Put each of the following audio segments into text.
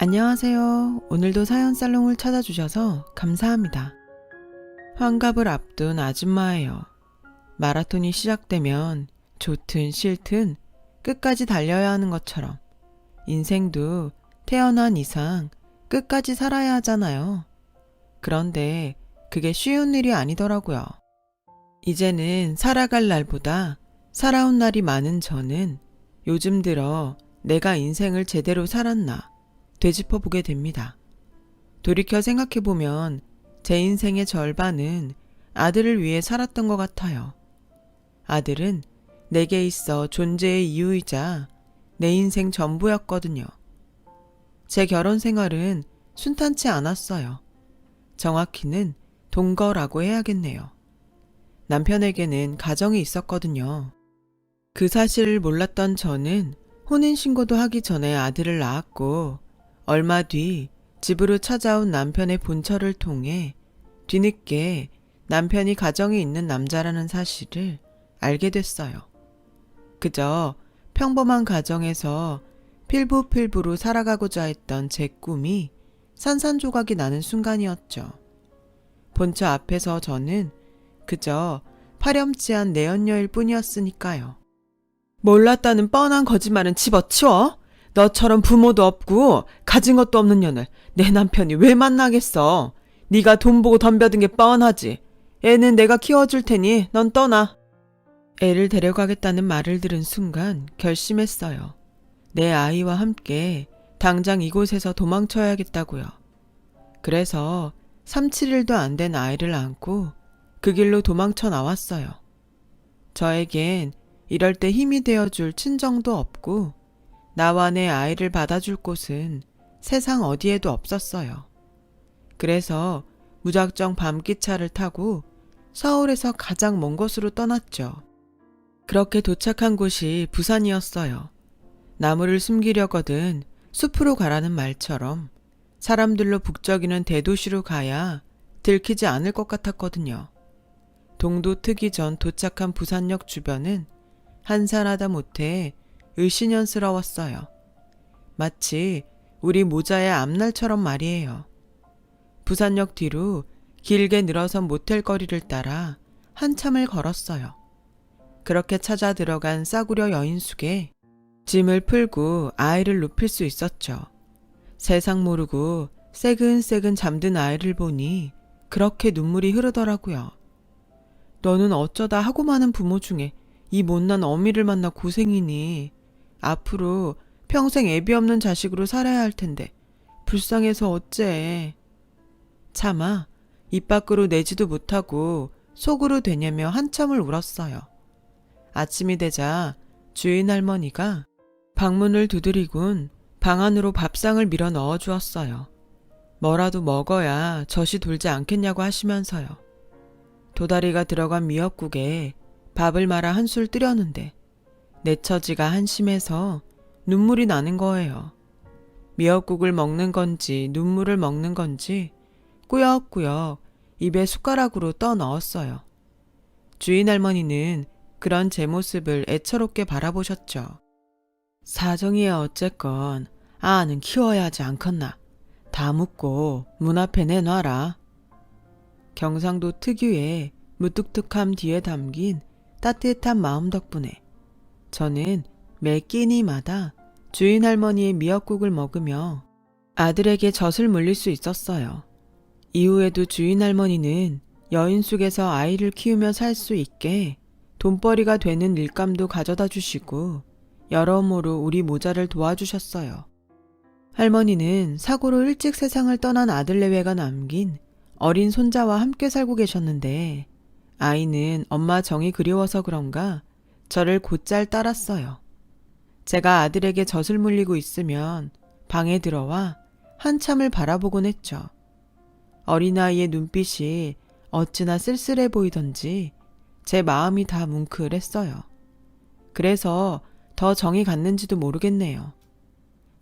안녕하세요. 오늘도 사연 살롱을 찾아주셔서 감사합니다. 환갑을 앞둔 아줌마예요. 마라톤이 시작되면 좋든 싫든 끝까지 달려야 하는 것처럼 인생도 태어난 이상 끝까지 살아야 하잖아요. 그런데 그게 쉬운 일이 아니더라고요. 이제는 살아갈 날보다 살아온 날이 많은 저는 요즘 들어 내가 인생을 제대로 살았나 되짚어 보게 됩니다. 돌이켜 생각해보면 제 인생의 절반은 아들을 위해 살았던 것 같아요. 아들은 내게 있어 존재의 이유이자 내 인생 전부였거든요. 제 결혼 생활은 순탄치 않았어요. 정확히는 동거라고 해야겠네요. 남편에게는 가정이 있었거든요. 그 사실을 몰랐던 저는 혼인신고도 하기 전에 아들을 낳았고 얼마 뒤 집으로 찾아온 남편의 본처를 통해 뒤늦게 남편이 가정이 있는 남자라는 사실을 알게 됐어요. 그저 평범한 가정에서 필부필부로 살아가고자 했던 제 꿈이 산산조각이 나는 순간이었죠. 본처 앞에서 저는 그저 파렴치한 내연녀일 뿐이었으니까요. 몰랐다는 뻔한 거짓말은 집어치워. 너처럼 부모도 없고 가진 것도 없는 년을 내 남편이 왜 만나겠어. 네가 돈 보고 덤벼든 게 뻔하지. 애는 내가 키워줄 테니 넌 떠나. 애를 데려가겠다는 말을 들은 순간 결심했어요. 내 아이와 함께 당장 이곳에서 도망쳐야겠다고요. 그래서 3, 7일도 안 된 아이를 안고 그 길로 도망쳐 나왔어요. 저에겐 이럴 때 힘이 되어줄 친정도 없고 나와 내 아이를 받아줄 곳은 세상 어디에도 없었어요. 그래서 무작정 밤기차를 타고 서울에서 가장 먼 곳으로 떠났죠. 그렇게 도착한 곳이 부산이었어요. 나무를 숨기려거든 숲으로 가라는 말처럼 사람들로 북적이는 대도시로 가야 들키지 않을 것 같았거든요. 동도 트기 전 도착한 부산역 주변은 한산하다 못해 을씨년스러웠어요. 마치 우리 모자의 앞날처럼 말이에요. 부산역 뒤로 길게 늘어선 모텔 거리를 따라 한참을 걸었어요. 그렇게 찾아 들어간 싸구려 여인숙에 짐을 풀고 아이를 눕힐 수 있었죠. 세상 모르고 새근새근 잠든 아이를 보니 그렇게 눈물이 흐르더라고요. 너는 어쩌다 하고 많은 부모 중에 이 못난 어미를 만나 고생이니 앞으로 평생 애비 없는 자식으로 살아야 할 텐데 불쌍해서 어째. 차마 입 밖으로 내지도 못하고 속으로 되냐며 한참을 울었어요. 아침이 되자 주인 할머니가 방문을 두드리곤 방 안으로 밥상을 밀어 넣어 주었어요. 뭐라도 먹어야 젖이 돌지 않겠냐고 하시면서요. 도다리가 들어간 미역국에 밥을 말아 한술 뜨려는데 내 처지가 한심해서 눈물이 나는 거예요. 미역국을 먹는 건지 눈물을 먹는 건지 꾸역꾸역 입에 숟가락으로 떠 넣었어요. 주인 할머니는 그런 제 모습을 애처롭게 바라보셨죠. 사정이야 어쨌건 아는 키워야 하지 않겠나. 다 묻고 문 앞에 내놔라. 경상도 특유의 무뚝뚝함 뒤에 담긴 따뜻한 마음 덕분에 저는 매 끼니마다 주인 할머니의 미역국을 먹으며 아들에게 젖을 물릴 수 있었어요. 이후에도 주인 할머니는 여인숙에서 아이를 키우며 살 수 있게 돈벌이가 되는 일감도 가져다 주시고 여러모로 우리 모자를 도와주셨어요. 할머니는 사고로 일찍 세상을 떠난 아들 내외가 남긴 어린 손자와 함께 살고 계셨는데 아이는 엄마 정이 그리워서 그런가 저를 곧잘 따랐어요. 제가 아들에게 젖을 물리고 있으면 방에 들어와 한참을 바라보곤 했죠. 어린아이의 눈빛이 어찌나 쓸쓸해 보이던지 제 마음이 다 뭉클했어요. 그래서 더 정이 갔는지도 모르겠네요.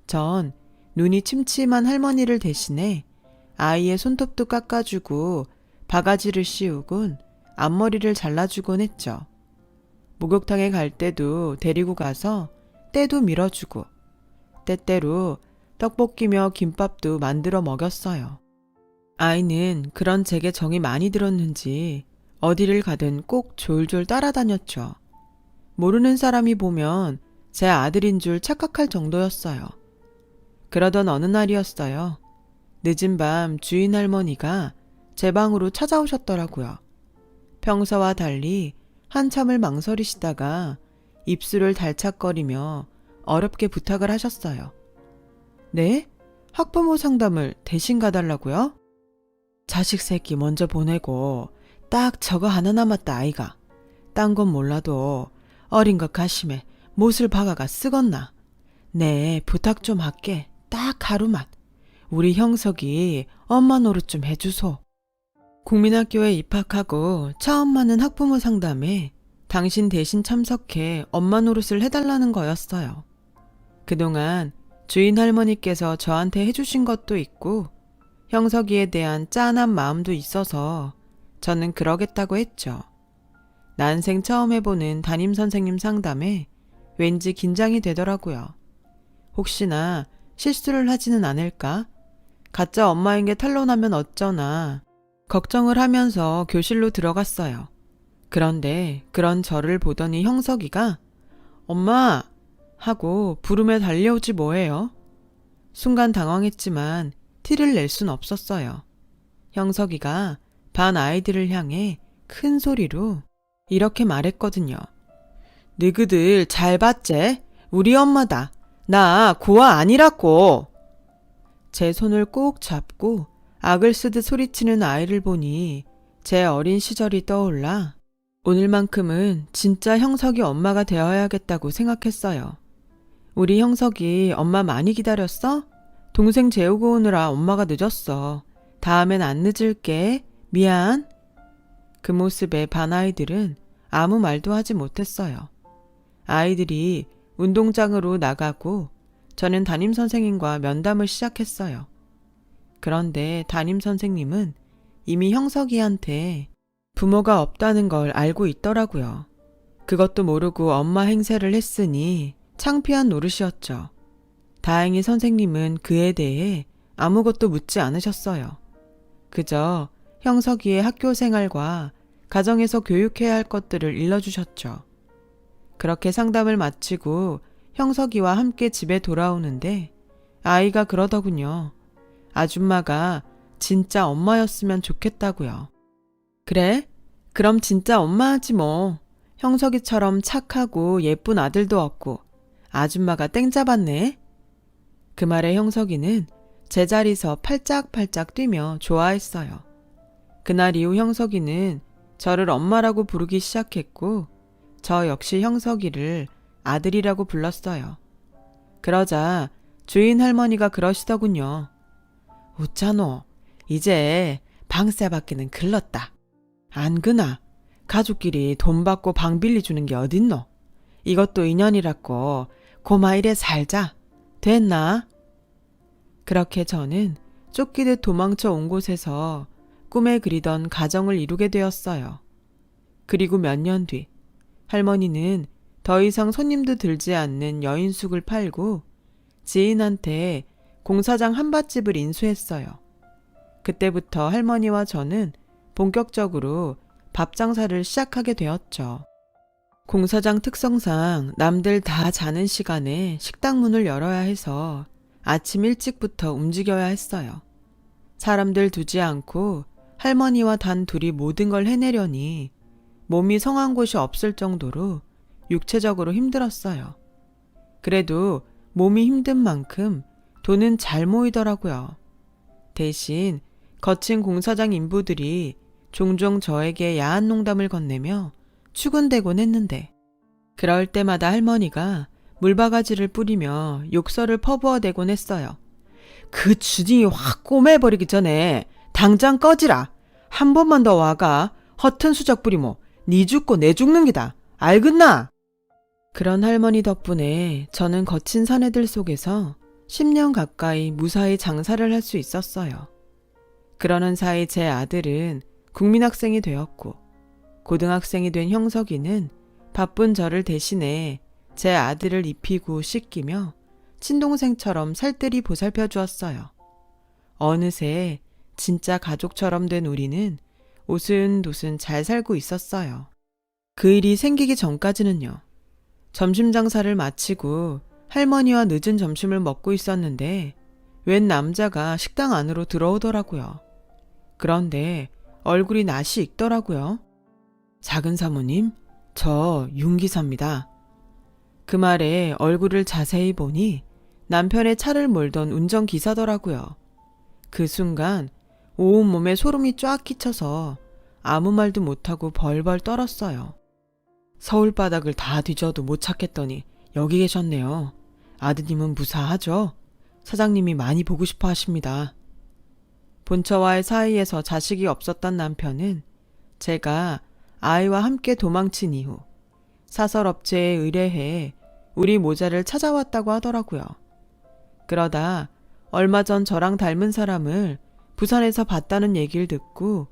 전 눈이 침침한 할머니를 대신해 아이의 손톱도 깎아주고 바가지를 씌우곤 앞머리를 잘라주곤 했죠. 목욕탕에 갈 때도 데리고 가서 때도 밀어주고 때때로 떡볶이며 김밥도 만들어 먹였어요. 아이는 그런 제게 정이 많이 들었는지 어디를 가든 꼭 졸졸 따라다녔죠. 모르는 사람이 보면 제 아들인 줄 착각할 정도였어요. 그러던 어느 날이었어요. 늦은 밤 주인 할머니가 제 방으로 찾아오셨더라고요. 평소와 달리 한참을 망설이시다가 입술을 달착거리며 어렵게 부탁을 하셨어요. 네? 학부모 상담을 대신 가달라고요? 자식 새끼 먼저 보내고 딱 저거 하나 남았다 아이가. 딴 건 몰라도 어린 것 가심에 못을 박아가 쓰겄나. 네, 부탁 좀 할게. 딱 하루만. 우리 형석이 엄마 노릇 좀 해주소. 국민학교에 입학하고 처음 맞는 학부모 상담에 당신 대신 참석해 엄마 노릇을 해달라는 거였어요. 그동안 주인 할머니께서 저한테 해주신 것도 있고 형석이에 대한 짠한 마음도 있어서 저는 그러겠다고 했죠. 난생 처음 해보는 담임선생님 상담에 왠지 긴장이 되더라고요. 혹시나 실수를 하지는 않을까? 가짜 엄마인 게 탄로나면 어쩌나 걱정을 하면서 교실로 들어갔어요. 그런데 그런 저를 보더니 형석이가 엄마! 하고 부르며 달려오지 뭐예요? 순간 당황했지만 티를 낼 순 없었어요. 형석이가 반 아이들을 향해 큰 소리로 이렇게 말했거든요. 너희들 잘 봤제? 우리 엄마다. 나 고아 아니라고. 제 손을 꼭 잡고 악을 쓰듯 소리치는 아이를 보니 제 어린 시절이 떠올라 오늘만큼은 진짜 형석이 엄마가 되어야겠다고 생각했어요. 우리 형석이 엄마 많이 기다렸어? 동생 재우고 오느라 엄마가 늦었어. 다음엔 안 늦을게. 미안. 그 모습에 반 아이들은 아무 말도 하지 못했어요. 아이들이 운동장으로 나가고 저는 담임선생님과 면담을 시작했어요. 그런데 담임선생님은 이미 형석이한테 부모가 없다는 걸 알고 있더라고요. 그것도 모르고 엄마 행세를 했으니 창피한 노릇이었죠. 다행히 선생님은 그에 대해 아무것도 묻지 않으셨어요. 그저 형석이의 학교 생활과 가정에서 교육해야 할 것들을 일러주셨죠. 그렇게 상담을 마치고 형석이와 함께 집에 돌아오는데 아이가 그러더군요. 아줌마가 진짜 엄마였으면 좋겠다고요. 그래? 그럼 진짜 엄마하지 뭐. 형석이처럼 착하고 예쁜 아들도 없고 아줌마가 땡 잡았네. 그 말에 형석이는 제자리서 팔짝팔짝 뛰며 좋아했어요. 그날 이후 형석이는 저를 엄마라고 부르기 시작했고 저 역시 형석이를 아들이라고 불렀어요. 그러자 주인 할머니가 그러시더군요. 웃자노, 이제 방세 받기는 글렀다. 안 그나? 가족끼리 돈 받고 방 빌려주는 게 어딨노? 이것도 인연이라고 고마 이래 살자. 됐나? 그렇게 저는 쫓기듯 도망쳐 온 곳에서 꿈에 그리던 가정을 이루게 되었어요. 그리고 몇 년 뒤 할머니는 더 이상 손님도 들지 않는 여인숙을 팔고 지인한테 공사장 한밭집을 인수했어요. 그때부터 할머니와 저는 본격적으로 밥 장사를 시작하게 되었죠. 공사장 특성상 남들 다 자는 시간에 식당 문을 열어야 해서 아침 일찍부터 움직여야 했어요. 사람들 두지 않고 할머니와 단 둘이 모든 걸 해내려니 몸이 성한 곳이 없을 정도로 육체적으로 힘들었어요. 그래도 몸이 힘든 만큼 돈은 잘 모이더라고요. 대신 거친 공사장 인부들이 종종 저에게 야한 농담을 건네며 추근대곤 했는데 그럴 때마다 할머니가 물바가지를 뿌리며 욕설을 퍼부어대곤 했어요. 그 주둥이 확 꼬매버리기 전에 당장 꺼지라. 한 번만 더 와가 허튼 수작 부리모 니 죽고 내 죽는 기다. 알겠나? 그런 할머니 덕분에 저는 거친 사내들 속에서 10년 가까이 무사히 장사를 할 수 있었어요. 그러는 사이 제 아들은 국민학생이 되었고 고등학생이 된 형석이는 바쁜 저를 대신해 제 아들을 입히고 씻기며 친동생처럼 살뜰히 보살펴 주었어요. 어느새 진짜 가족처럼 된 우리는 오순도순 잘 살고 있었어요. 그 일이 생기기 전까지는요. 점심 장사를 마치고 할머니와 늦은 점심을 먹고 있었는데 웬 남자가 식당 안으로 들어오더라고요. 그런데 얼굴이 낯이 익더라고요. 작은 사모님, 저 윤기사입니다. 그 말에 얼굴을 자세히 보니 남편의 차를 몰던 운전기사더라고요. 그 순간 온몸에 소름이 쫙 끼쳐서 아무 말도 못하고 벌벌 떨었어요. 서울 바닥을 다 뒤져도 못 찾겠더니 여기 계셨네요. 아드님은 무사하죠? 사장님이 많이 보고 싶어 하십니다. 본처와의 사이에서 자식이 없었던 남편은 제가 아이와 함께 도망친 이후 사설업체에 의뢰해 우리 모자를 찾아왔다고 하더라고요. 그러다 얼마 전 저랑 닮은 사람을 부산에서 봤다는 얘기를 듣고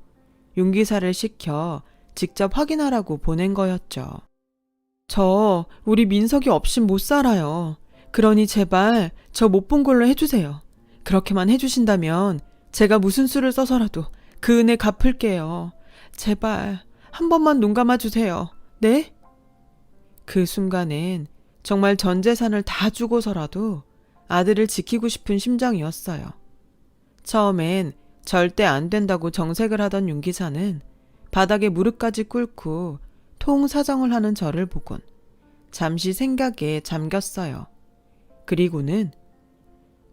윤기사를 시켜 직접 확인하라고 보낸 거였죠. 저 우리 민석이 없인 못 살아요. 그러니 제발 저 못 본 걸로 해주세요. 그렇게만 해주신다면 제가 무슨 수를 써서라도 그 은혜 갚을게요. 제발 한 번만 눈 감아주세요. 네? 그 순간엔 정말 전 재산을 다 주고서라도 아들을 지키고 싶은 심정이었어요. 처음엔 절대 안 된다고 정색을 하던 윤기사는 바닥에 무릎까지 꿇고 통사정을 하는 저를 보곤 잠시 생각에 잠겼어요. 그리고는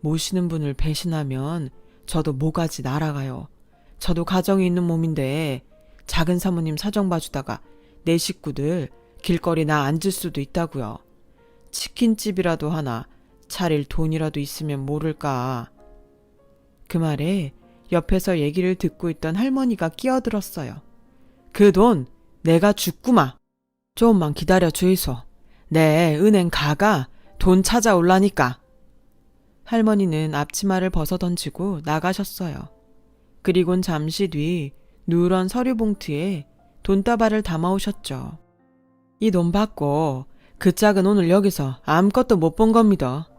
모시는 분을 배신하면 저도 모가지 날아가요. 저도 가정이 있는 몸인데 작은 사모님 사정 봐주다가 내 식구들 길거리 나 앉을 수도 있다고요. 치킨집이라도 하나 차릴 돈이라도 있으면 모를까. 그 말에 옆에서 얘기를 듣고 있던 할머니가 끼어들었어요. 그 돈 내가 줬구마. 조금만 기다려 주이소. 내 은행 가가 돈 찾아올라니까. 할머니는 앞치마를 벗어던지고 나가셨어요. 그리곤 잠시 뒤 누런 서류 봉투에 돈다발을 담아오셨죠. 이 돈 받고 그 짝은 오늘 여기서 아무것도 못 본 겁니다.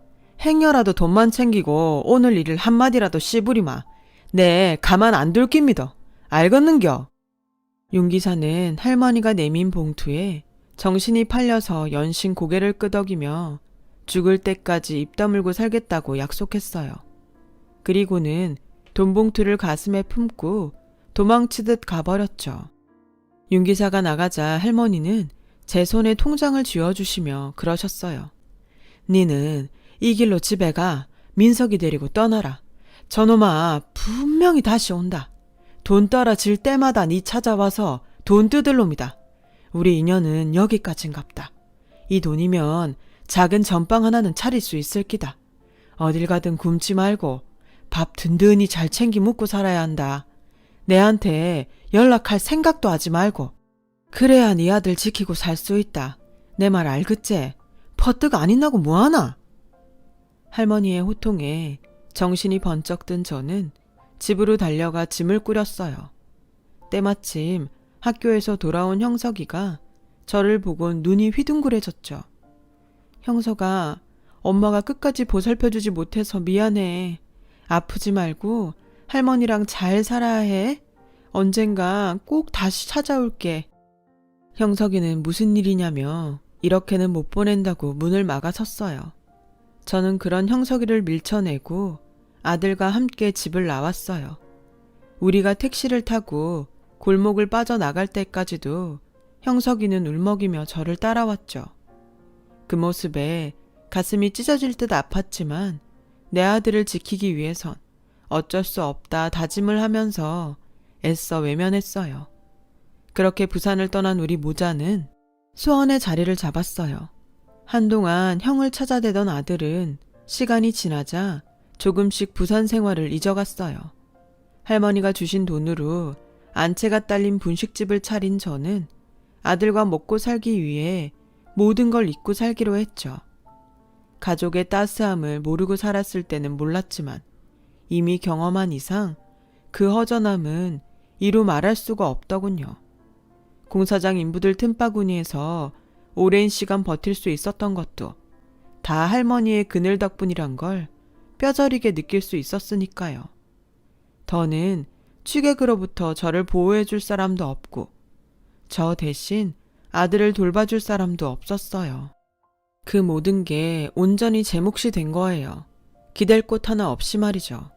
행여라도 돈만 챙기고 오늘 일을 한마디라도 씨부리마. 네, 가만 안 둘 깁니다. 알겠는겨? 윤기사는 할머니가 내민 봉투에 정신이 팔려서 연신 고개를 끄덕이며 죽을 때까지 입 다물고 살겠다고 약속했어요. 그리고는 돈봉투를 가슴에 품고 도망치듯 가버렸죠. 윤기사가 나가자 할머니는 제 손에 통장을 쥐어주시며 그러셨어요. 니는 이 길로 집에 가. 민석이 데리고 떠나라. 저놈아 분명히 다시 온다. 돈 떨어질 때마다 니 찾아와서 돈 뜯을 놈이다. 우리 인연은 여기까진갑다. 이 돈이면 작은 전방 하나는 차릴 수 있을 기다. 어딜 가든 굶지 말고 밥 든든히 잘 챙기 먹고 살아야 한다. 내한테 연락할 생각도 하지 말고. 그래야 네 아들 지키고 살 수 있다. 내 말 알겠지? 퍼뜩 안 있나고 뭐하나? 할머니의 호통에 정신이 번쩍 든 저는 집으로 달려가 짐을 꾸렸어요. 때마침 학교에서 돌아온 형석이가 저를 보곤 눈이 휘둥그레졌죠. 형석아, 엄마가 끝까지 보살펴주지 못해서 미안해. 아프지 말고 할머니랑 잘 살아야 해. 언젠가 꼭 다시 찾아올게. 형석이는 무슨 일이냐며 이렇게는 못 보낸다고 문을 막아섰어요. 저는 그런 형석이를 밀쳐내고 아들과 함께 집을 나왔어요. 우리가 택시를 타고 골목을 빠져나갈 때까지도 형석이는 울먹이며 저를 따라왔죠. 그 모습에 가슴이 찢어질 듯 아팠지만 내 아들을 지키기 위해선 어쩔 수 없다 다짐을 하면서 애써 외면했어요. 그렇게 부산을 떠난 우리 모자는 수원에 자리를 잡았어요. 한동안 형을 찾아대던 아들은 시간이 지나자 조금씩 부산 생활을 잊어갔어요. 할머니가 주신 돈으로 안채가 딸린 분식집을 차린 저는 아들과 먹고 살기 위해 모든 걸 잊고 살기로 했죠. 가족의 따스함을 모르고 살았을 때는 몰랐지만 이미 경험한 이상 그 허전함은 이루 말할 수가 없더군요. 공사장 인부들 틈바구니에서 오랜 시간 버틸 수 있었던 것도 다 할머니의 그늘 덕분이란 걸 뼈저리게 느낄 수 있었으니까요. 더는 취객으로부터 저를 보호해줄 사람도 없고 저 대신 아들을 돌봐줄 사람도 없었어요. 그 모든 게 온전히 제 몫이 된 거예요. 기댈 곳 하나 없이 말이죠.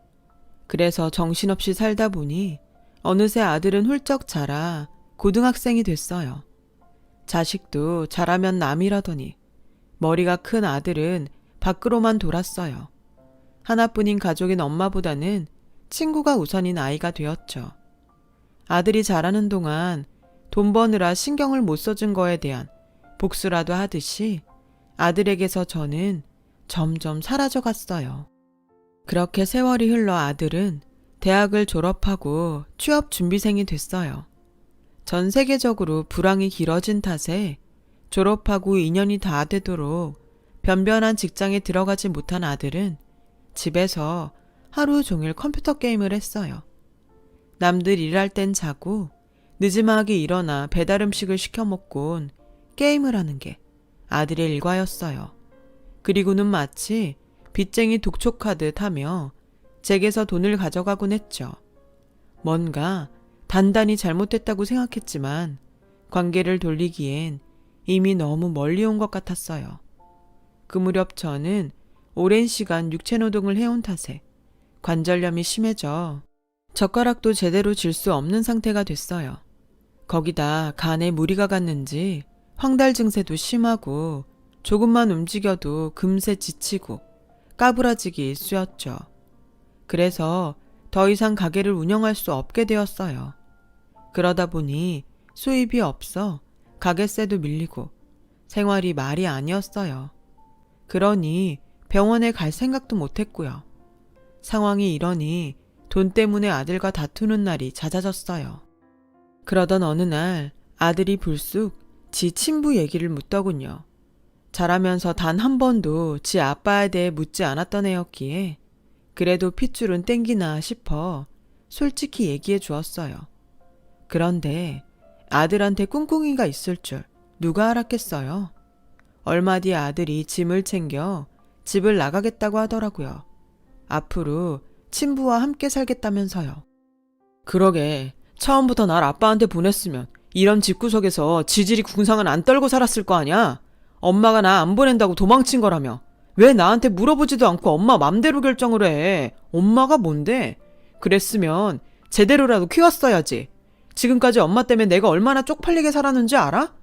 그래서 정신없이 살다 보니 어느새 아들은 훌쩍 자라 고등학생이 됐어요. 자식도 자라면 남이라더니 머리가 큰 아들은 밖으로만 돌았어요. 하나뿐인 가족인 엄마보다는 친구가 우선인 아이가 되었죠. 아들이 자라는 동안 돈 버느라 신경을 못 써준 거에 대한 복수라도 하듯이 아들에게서 저는 점점 사라져 갔어요. 그렇게 세월이 흘러 아들은 대학을 졸업하고 취업 준비생이 됐어요. 전 세계적으로 불황이 길어진 탓에 졸업하고 2년이 다 되도록 변변한 직장에 들어가지 못한 아들은 집에서 하루 종일 컴퓨터 게임을 했어요. 남들 일할 땐 자고 늦지막이 일어나 배달 음식을 시켜 먹곤 게임을 하는 게 아들의 일과였어요. 그리고는 마치 빚쟁이 독촉하듯 하며 제게서 돈을 가져가곤 했죠. 뭔가 단단히 잘못됐다고 생각했지만 관계를 돌리기엔 이미 너무 멀리 온 것 같았어요. 그 무렵 저는 오랜 시간 육체노동을 해온 탓에 관절염이 심해져 젓가락도 제대로 쥘 수 없는 상태가 됐어요. 거기다 간에 무리가 갔는지 황달 증세도 심하고 조금만 움직여도 금세 지치고 까부라지기 일쑤였죠. 그래서 더 이상 가게를 운영할 수 없게 되었어요. 그러다 보니 수입이 없어 가게세도 밀리고 생활이 말이 아니었어요. 그러니 병원에 갈 생각도 못했고요. 상황이 이러니 돈 때문에 아들과 다투는 날이 잦아졌어요. 그러던 어느 날 아들이 불쑥 지 친부 얘기를 묻더군요. 자라면서 단 한 번도 지 아빠에 대해 묻지 않았던 애였기에 그래도 핏줄은 땡기나 싶어 솔직히 얘기해 주었어요. 그런데 아들한테 꿍꿍이가 있을 줄 누가 알았겠어요. 얼마 뒤 아들이 짐을 챙겨 집을 나가겠다고 하더라고요. 앞으로 친부와 함께 살겠다면서요. 그러게, 처음부터 날 아빠한테 보냈으면 이런 집구석에서 지질이 궁상은 안 떨고 살았을 거 아냐? 엄마가 나 안 보낸다고 도망친 거라며. 왜 나한테 물어보지도 않고 엄마 맘대로 결정을 해? 엄마가 뭔데? 그랬으면 제대로라도 키웠어야지. 지금까지 엄마 때문에 내가 얼마나 쪽팔리게 살았는지 알아?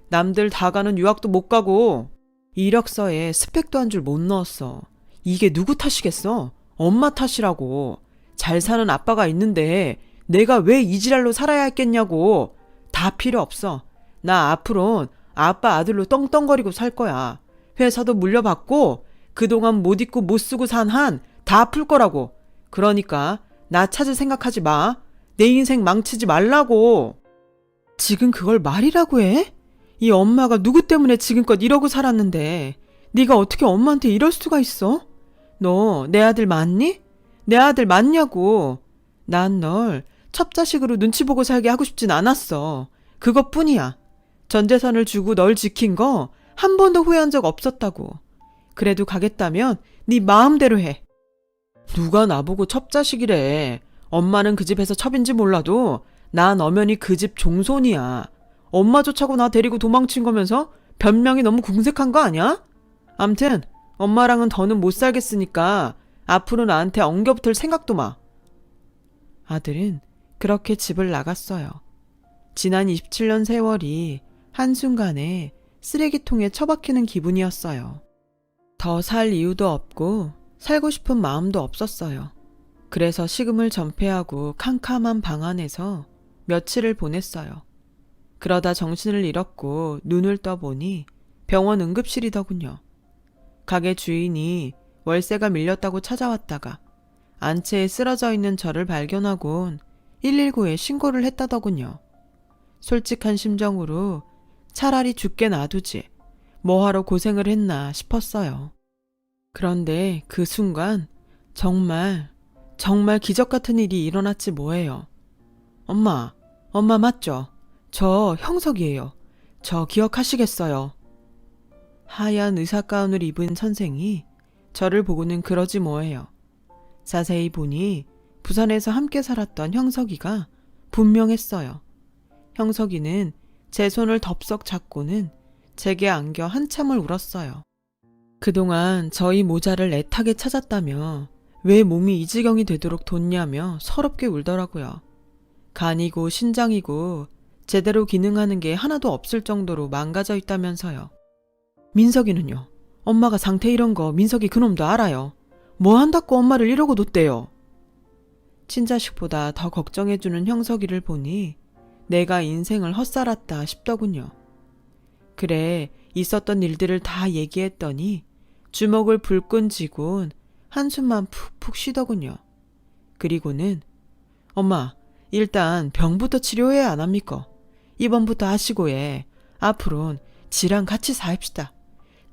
남들 다 가는 유학도 못 가고 이력서에 스펙도 한 줄 못 넣었어. 이게 누구 탓이겠어? 엄마 탓이라고. 잘 사는 아빠가 있는데 내가 왜 이 지랄로 살아야 했겠냐고. 다 필요 없어. 나 앞으론 아빠 아들로 떵떵거리고 살 거야. 회사도 물려받고 그동안 못 입고 못 쓰고 산 한 다 풀 거라고. 그러니까 나 찾을 생각하지 마. 내 인생 망치지 말라고. 지금 그걸 말이라고 해? 이 엄마가 누구 때문에 지금껏 이러고 살았는데 네가 어떻게 엄마한테 이럴 수가 있어? 너 내 아들 맞니? 내 아들 맞냐고. 난 널 첩자식으로 눈치 보고 살게 하고 싶진 않았어. 그것뿐이야. 전 재산을 주고 널 지킨 거 한 번도 후회한 적 없었다고. 그래도 가겠다면 네 마음대로 해. 누가 나보고 첩자식이래. 엄마는 그 집에서 첩인지 몰라도 난 엄연히 그 집 종손이야. 엄마 쫓아고 나 데리고 도망친 거면서 변명이 너무 궁색한 거 아니야? 암튼 엄마랑은 더는 못 살겠으니까 앞으로 나한테 엉겨붙을 생각도 마. 아들은 그렇게 집을 나갔어요. 지난 27년 세월이 한순간에 쓰레기통에 처박히는 기분이었어요. 더 살 이유도 없고 살고 싶은 마음도 없었어요. 그래서 식음을 전폐하고 캄캄한 방 안에서 며칠을 보냈어요. 그러다 정신을 잃었고 눈을 떠보니 병원 응급실이더군요. 가게 주인이 월세가 밀렸다고 찾아왔다가 안채에 쓰러져 있는 저를 발견하곤 119에 신고를 했다더군요. 솔직한 심정으로 차라리 죽게 놔두지 뭐하러 고생을 했나 싶었어요. 그런데 그 순간 정말 기적 같은 일이 일어났지 뭐예요. 엄마 맞죠? 저 형석이에요. 저 기억하시겠어요? 하얀 의사 가운을 입은 선생이 저를 보고는 그러지 뭐예요. 자세히 보니 부산에서 함께 살았던 형석이가 분명했어요. 형석이는 제 손을 덥석 잡고는 제게 안겨 한참을 울었어요. 그동안 저희 모자를 애타게 찾았다며 왜 몸이 이 지경이 되도록 뒀냐며 서럽게 울더라고요. 간이고 신장이고 제대로 기능하는 게 하나도 없을 정도로 망가져 있다면서요. 민석이는요? 엄마가 상태 이런 거 민석이 그놈도 알아요. 뭐 한다고 엄마를 이러고 뒀대요. 친자식보다 더 걱정해주는 형석이를 보니 내가 인생을 헛살았다 싶더군요. 그래, 있었던 일들을 다 얘기했더니 주먹을 불끈 쥐곤 한숨만 푹푹 쉬더군요. 그리고는 엄마, 일단 병부터 치료해야 안 합니까? 이번부터 하시고 해. 앞으론 지랑 같이 사입시다.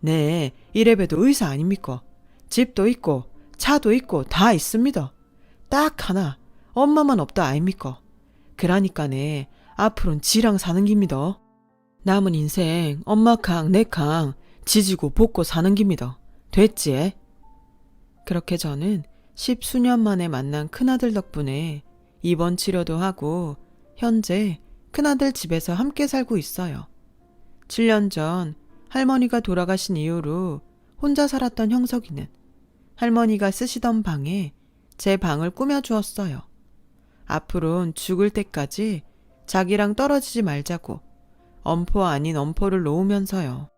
네, 이래봬도 의사 아닙니까? 집도 있고 차도 있고 다 있습니다. 딱 하나 엄마만 없다 아닙니까? 그러니까네 앞으론 지랑 사는 깁니다. 남은 인생 엄마 강 내 강 지지고 볶고 사는 깁니다. 됐지? 그렇게 저는 10수년 만에 만난 큰아들 덕분에 입원 치료도 하고 현재 큰아들 집에서 함께 살고 있어요. 7년 전 할머니가 돌아가신 이후로 혼자 살았던 형석이는 할머니가 쓰시던 방에 제 방을 꾸며주었어요. 앞으론 죽을 때까지 자기랑 떨어지지 말자고 엄포 아닌 엄포를 놓으면서요.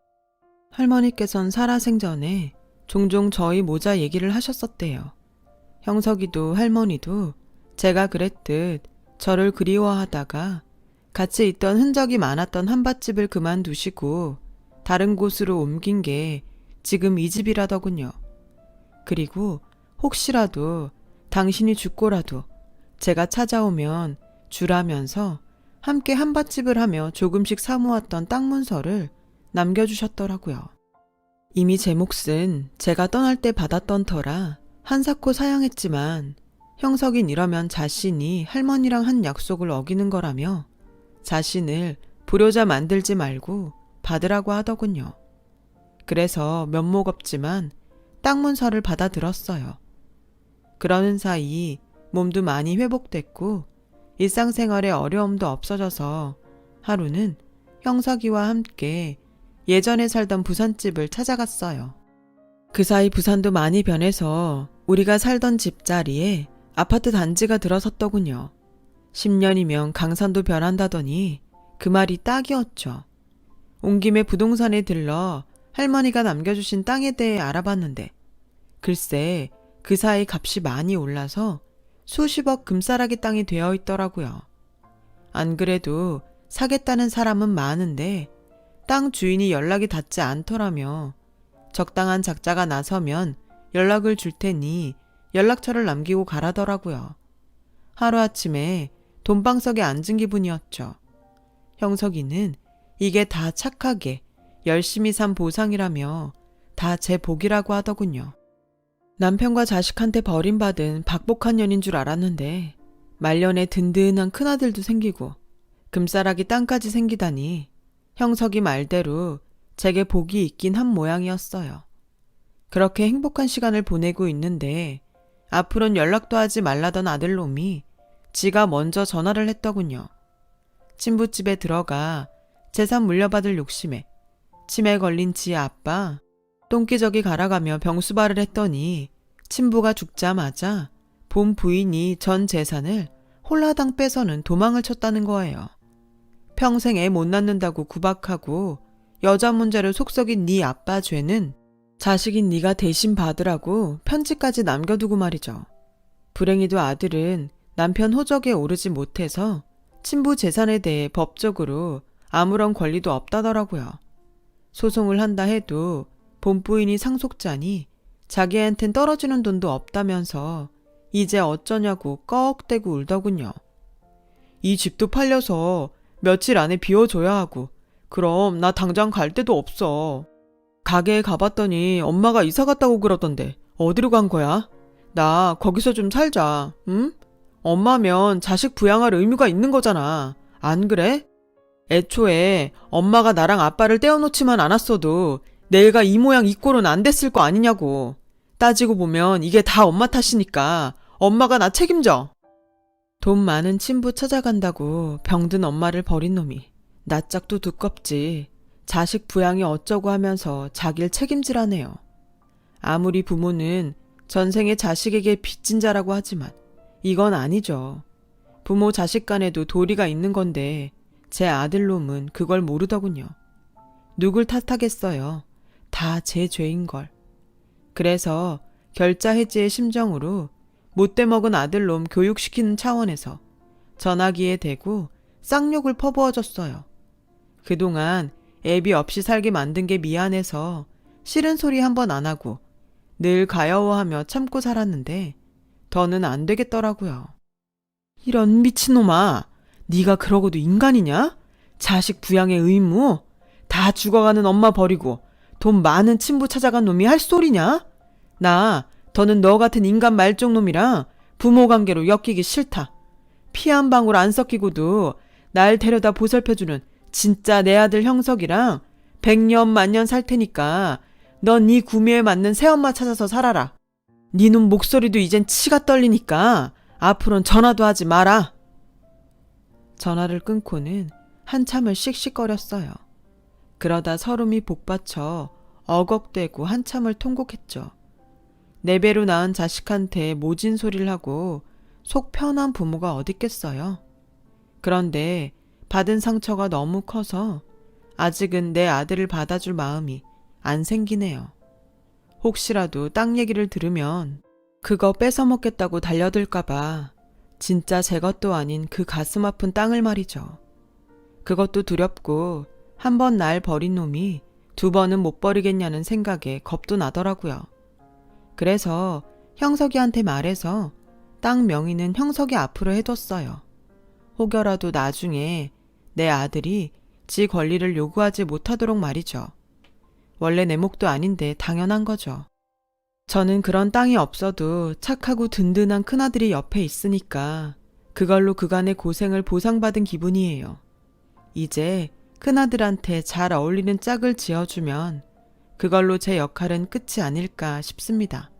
할머니께선 살아생전에 종종 저희 모자 얘기를 하셨었대요. 형석이도 할머니도 제가 그랬듯 저를 그리워하다가 같이 있던 흔적이 많았던 한밭집을 그만두시고 다른 곳으로 옮긴 게 지금 이 집이라더군요. 그리고 혹시라도 당신이 죽고라도 제가 찾아오면 주라면서 함께 한밭집을 하며 조금씩 사모았던 땅 문서를 남겨주셨더라고요. 이미 제 몫은 제가 떠날 때 받았던 터라 한사코 사양했지만 형석인 이러면 자신이 할머니랑 한 약속을 어기는 거라며 자신을 불효자 만들지 말고 받으라고 하더군요. 그래서 면목 없지만 땅 문서를 받아들었어요. 그러는 사이 몸도 많이 회복됐고 일상생활에 어려움도 없어져서 하루는 형석이와 함께 예전에 살던 부산집을 찾아갔어요. 그 사이 부산도 많이 변해서 우리가 살던 집자리에 아파트 단지가 들어섰더군요. 10년이면 강산도 변한다더니 그 말이 딱이었죠. 온 김에 부동산에 들러 할머니가 남겨주신 땅에 대해 알아봤는데 글쎄 그 사이 값이 많이 올라서 수십억 금싸라기 땅이 되어 있더라고요. 안 그래도 사겠다는 사람은 많은데 땅 주인이 연락이 닿지 않더라며 적당한 작자가 나서면 연락을 줄 테니 연락처를 남기고 가라더라고요. 하루아침에 돈방석에 앉은 기분이었죠. 형석이는 이게 다 착하게 열심히 산 보상이라며 다 제 복이라고 하더군요. 남편과 자식한테 버림받은 박복한 년인 줄 알았는데 말년에 든든한 큰아들도 생기고 금싸라기 땅까지 생기다니 형석이 말대로 제게 복이 있긴 한 모양이었어요. 그렇게 행복한 시간을 보내고 있는데 앞으로는 연락도 하지 말라던 아들놈이 지가 먼저 전화를 했더군요. 친부집에 들어가 재산 물려받을 욕심에 치매 걸린 지 아빠 똥기저귀 갈아가며 병수발을 했더니 친부가 죽자마자 본 부인이 전 재산을 홀라당 빼서는 도망을 쳤다는 거예요. 평생 애 못 낳는다고 구박하고 여자 문제를 속썩인 네 아빠 죄는 자식인 네가 대신 받으라고 편지까지 남겨두고 말이죠. 불행히도 아들은 남편 호적에 오르지 못해서 친부 재산에 대해 법적으로 아무런 권리도 없다더라고요. 소송을 한다 해도 본부인이 상속자니 자기한텐 떨어지는 돈도 없다면서 이제 어쩌냐고 꺽대고 울더군요. 이 집도 팔려서 며칠 안에 비워줘야 하고 그럼 나 당장 갈 데도 없어. 가게에 가봤더니 엄마가 이사 갔다고 그러던데 어디로 간 거야? 나 거기서 좀 살자. 응? 엄마면 자식 부양할 의무가 있는 거잖아. 안 그래? 애초에 엄마가 나랑 아빠를 떼어놓지만 않았어도 내가 이 모양 이 꼴은 안 됐을 거 아니냐고. 따지고 보면 이게 다 엄마 탓이니까 엄마가 나 책임져. 돈 많은 친부 찾아간다고 병든 엄마를 버린 놈이 낯짝도 두껍지. 자식 부양이 어쩌고 하면서 자기를 책임지라네요. 아무리 부모는 전생에 자식에게 빚진 자라고 하지만 이건 아니죠. 부모 자식 간에도 도리가 있는 건데 제 아들놈은 그걸 모르더군요. 누굴 탓하겠어요. 다 제 죄인걸. 그래서 결자 해지의 심정으로 못돼 먹은 아들놈 교육시키는 차원에서 전화기에 대고 쌍욕을 퍼부어줬어요. 그동안 애비 없이 살게 만든 게 미안해서 싫은 소리 한 번 안 하고 늘 가여워하며 참고 살았는데 더는 안 되겠더라고요. 이런 미친놈아, 네가 그러고도 인간이냐? 자식 부양의 의무? 다 죽어가는 엄마 버리고 돈 많은 친부 찾아간 놈이 할 소리냐? 나 더는 너 같은 인간 말종놈이랑 부모 관계로 엮이기 싫다. 피 한 방울 안 섞이고도 날 데려다 보살펴주는 진짜 내 아들 형석이랑 100년 만년 살 테니까 넌 네 구미에 맞는 새엄마 찾아서 살아라. 네 놈 목소리도 이젠 치가 떨리니까 앞으로는 전화도 하지 마라. 전화를 끊고는 한참을 씩씩거렸어요. 그러다 서름이 복받쳐 어걱대고 한참을 통곡했죠. 네 배로 낳은 자식한테 모진 소리를 하고 속 편한 부모가 어딨겠어요. 그런데 받은 상처가 너무 커서 아직은 내 아들을 받아줄 마음이 안 생기네요. 혹시라도 땅 얘기를 들으면 그거 뺏어먹겠다고 달려들까봐 진짜 제 것도 아닌 그 가슴 아픈 땅을 말이죠. 그것도 두렵고 한 번 날 버린 놈이 두 번은 못 버리겠냐는 생각에 겁도 나더라고요. 그래서 형석이한테 말해서 땅 명의는 형석이 앞으로 해뒀어요. 혹여라도 나중에 내 아들이 지 권리를 요구하지 못하도록 말이죠. 원래 내 몫도 아닌데 당연한 거죠. 저는 그런 땅이 없어도 착하고 든든한 큰아들이 옆에 있으니까 그걸로 그간의 고생을 보상받은 기분이에요. 이제 큰아들한테 잘 어울리는 짝을 지어주면 그걸로 제 역할은 끝이 아닐까 싶습니다.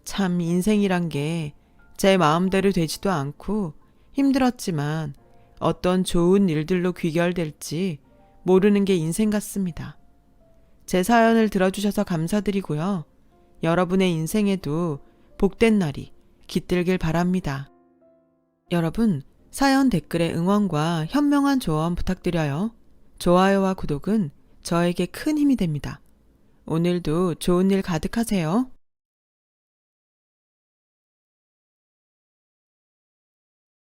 참 인생이란 게 제 마음대로 되지도 않고 힘들었지만 어떤 좋은 일들로 귀결될지 모르는 게 인생 같습니다. 제 사연을 들어주셔서 감사드리고요. 여러분의 인생에도 복된 날이 깃들길 바랍니다. 여러분, 사연 댓글에 응원과 현명한 조언 부탁드려요. 좋아요와 구독은 저에게 큰 힘이 됩니다. 오늘도 좋은 일 가득하세요.